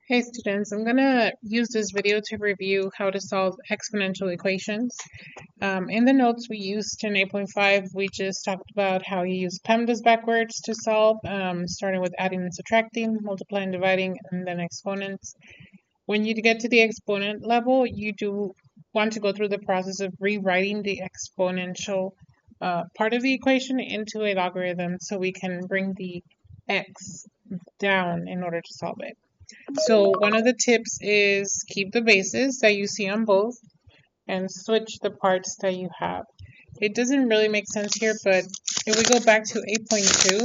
Hey students, I'm going to use this video to review how to solve exponential equations. In the notes we used in 8.5, we just talked about how you use PEMDAS backwards to solve, starting with adding and subtracting, multiplying, dividing, and then exponents. When you get to the exponent level, you do want to go through the process of rewriting the exponential part of the equation into a logarithm so we can bring the x down in order to solve it. So one of the tips is keep the bases that you see on both and switch the parts that you have. It doesn't really make sense here, but if we go back to 8.2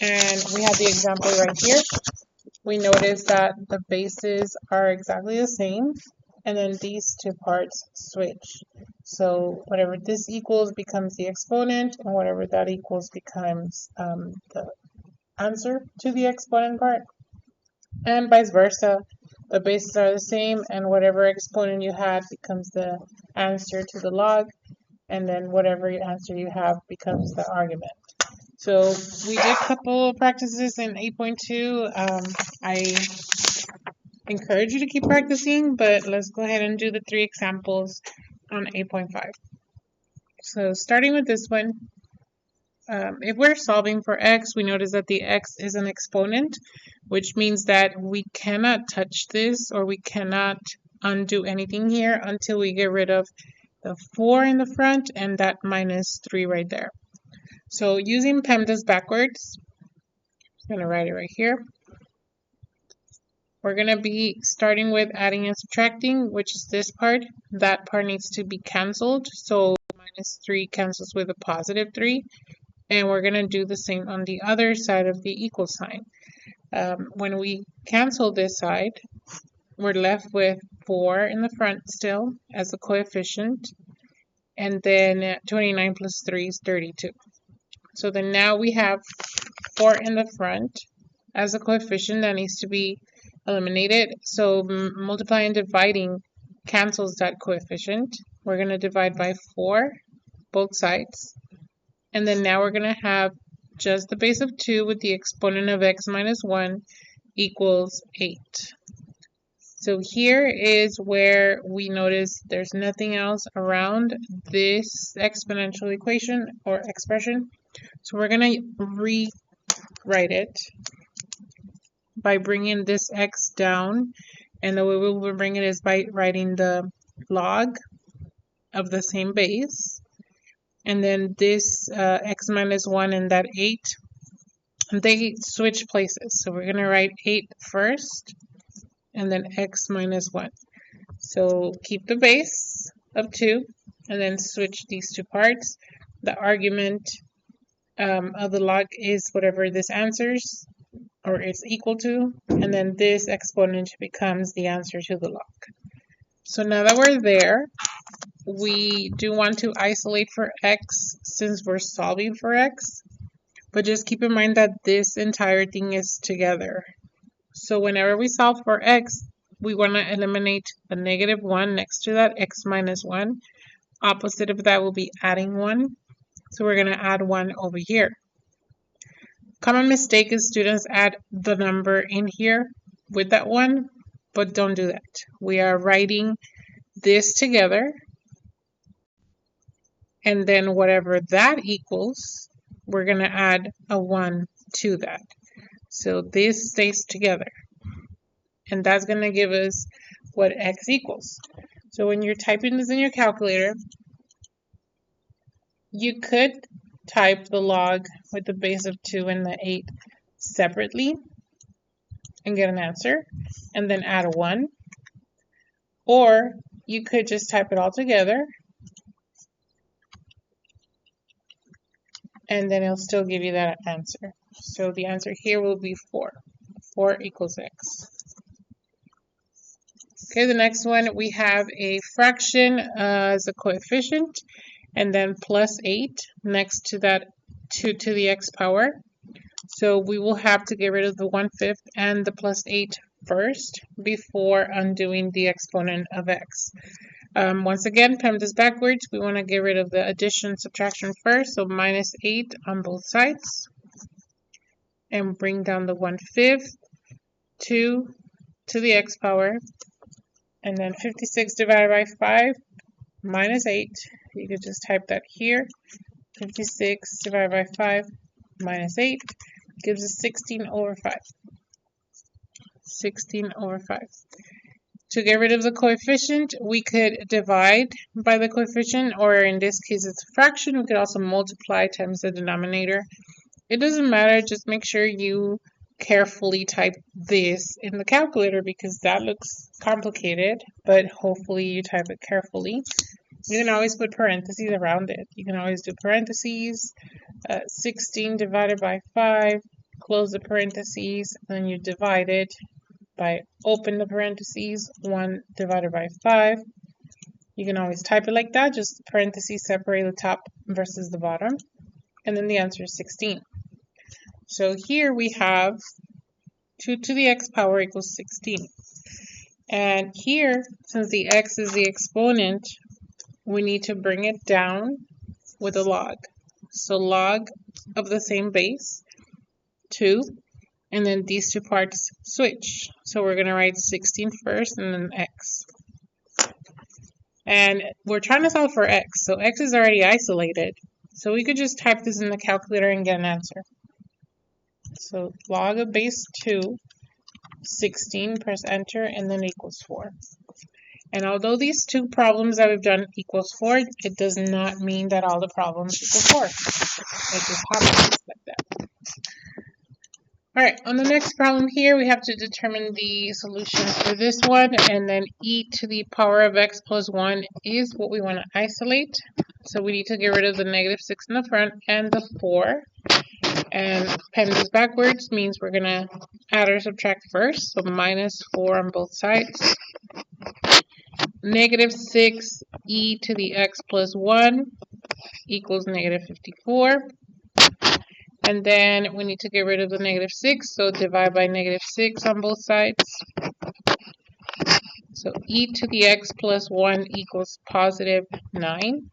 and we have the example right here, we notice that the bases are exactly the same and then these two parts switch. So whatever this equals becomes the exponent and whatever that equals becomes the answer to the exponent part. And vice versa, the bases are the same and whatever exponent you had becomes the answer to the log, and then whatever answer you have becomes the argument. So we did a couple practices in 8.2. I encourage you to keep practicing, but let's go ahead and do the 3 examples on 8.5. So starting with this one, if we're solving for x, we notice that the x is an exponent, which means that we cannot touch this or we cannot undo anything here until we get rid of the 4 in the front and that minus 3 right there. So using PEMDAS backwards, I'm going to write it right here. We're going to be starting with adding and subtracting, which is this part. That part needs to be canceled. So minus 3 cancels with a positive 3. And we're going to do the same on the other side of the equal sign. When we cancel this side, we're left with 4 in the front still as a coefficient. And then 29 plus 3 is 32. So then now we have 4 in the front as a coefficient that needs to be eliminated. So multiplying and dividing cancels that coefficient. We're going to divide by 4, both sides. And then now we're going to have just the base of 2 with the exponent of x minus 1 equals 8. So here is where we notice there's nothing else around this exponential equation or expression. So we're going to rewrite it by bringing this x down. And the way we will bring it is by writing the log of the same base. And then this x minus 1 and that 8, they switch places. So we're going to write 8 first, and then x minus 1. So keep the base of 2, and then switch these two parts. The argument of the log is whatever this answers, or is equal to, and then this exponent becomes the answer to the log. So now that we're there, we do want to isolate for x since we're solving for x, but just keep in mind that this entire thing is together. So whenever we solve for x, we want to eliminate the negative 1 next to that, x minus 1. Opposite of that will be adding 1. So we're going to add 1 over here. Common mistake is students add the number in here with that 1, but don't do that. We are writing this together, and then whatever that equals, we're going to add a 1 to that. So this stays together. And that's going to give us what x equals. So when you're typing this in your calculator, you could type the log with the base of 2 and the 8 separately and get an answer, and then add a 1. Or you could just type it all together, and then it'll still give you that answer. So the answer here will be 4. 4 equals x. Okay, the next one, we have a fraction as a coefficient, and then plus 8 next to that 2 to the x power. So we will have to get rid of the 1/5 and the plus 8 first before undoing the exponent of x. Once again, PEMDAS backwards. We want to get rid of the addition subtraction first, so minus 8 on both sides. And bring down the 1/5, 2, to the x power, and then 56 divided by 5 minus 8. You could just type that here. 56 divided by 5 minus 8 gives us 16 over 5. 16 over 5. To get rid of the coefficient, we could divide by the coefficient, or in this case it's a fraction. We could also multiply times the denominator. It doesn't matter, just make sure you carefully type this in the calculator because that looks complicated, but hopefully you type it carefully. You can always put parentheses around it. You can always do parentheses, 16 divided by 5, close the parentheses, then you divide it by open the parentheses, 1 divided by 5. You can always type it like that, just parentheses separate the top versus the bottom, and then the answer is 16. So here we have 2 to the x power equals 16. And here, since the x is the exponent, we need to bring it down with a log. So log of the same base, 2, and then these two parts switch. So we're going to write 16 first and then x. And we're trying to solve for x, so x is already isolated. So we could just type this in the calculator and get an answer. So log of base 2, 16, press enter, and then equals 4. And although these two problems that we've done equals 4, it does not mean that all the problems equal 4. It just happens like that. Alright, on the next problem here, we have to determine the solution for this one, and then e to the power of x plus 1 is what we want to isolate. So we need to get rid of the negative 6 in the front and the 4. And pen this backwards means we're going to add or subtract first, so minus 4 on both sides. Negative 6 e to the x plus 1 equals negative 54. And then we need to get rid of the negative 6, so divide by negative 6 on both sides. So e to the x plus 1 equals positive 9.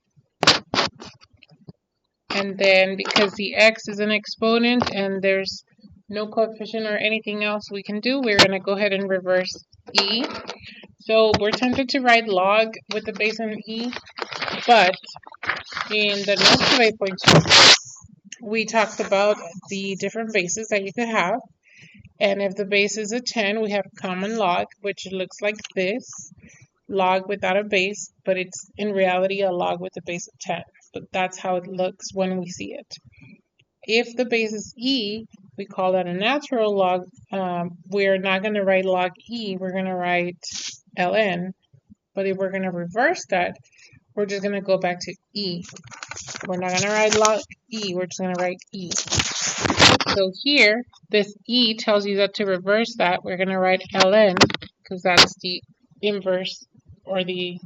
And then because the x is an exponent and there's no coefficient or anything else we can do, we're going to go ahead and reverse e. So we're tempted to write log with the base and e, but in the notes of 8.2, we talked about the different bases that you could have. And if the base is a 10, we have common log, which looks like this. Log without a base, but it's in reality a log with a base of 10. But that's how it looks when we see it. If the base is e, we call that a natural log. We're not going to write log e, we're going to write ln. But if we're going to reverse that, we're just going to go back to e. We're not going to write log e, we're just going to write e. So here, this e tells you that to reverse that, we're going to write ln, because that's the inverse, or the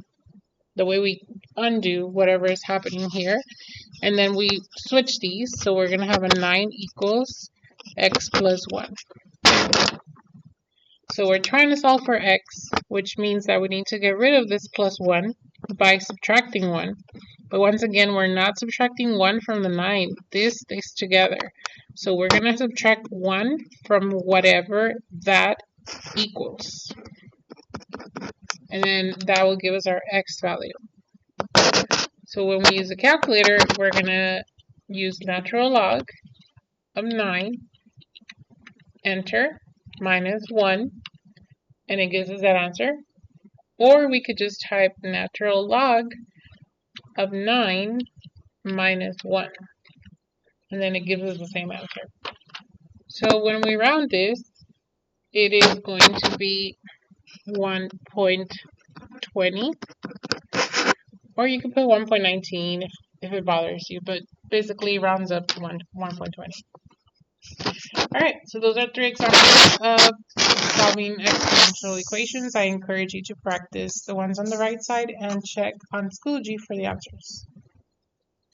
way we undo whatever is happening here. And then we switch these, so we're going to have a 9 equals x plus 1. So we're trying to solve for x, which means that we need to get rid of this plus 1 by subtracting 1. But once again, we're not subtracting 1 from the 9. This stays together. So we're going to subtract 1 from whatever that equals. And then that will give us our x value. So when we use a calculator, we're going to use natural log of 9, enter, minus 1, and it gives us that answer. Or we could just type natural log of 9 minus 1, and then it gives us the same answer. So when we round this, it is going to be 1.20, or you can put 1.19 if it bothers you, but basically rounds up to 1.20. Alright, so those are 3 examples of solving exponential equations. I encourage you to practice the ones on the right side and check on Schoology for the answers.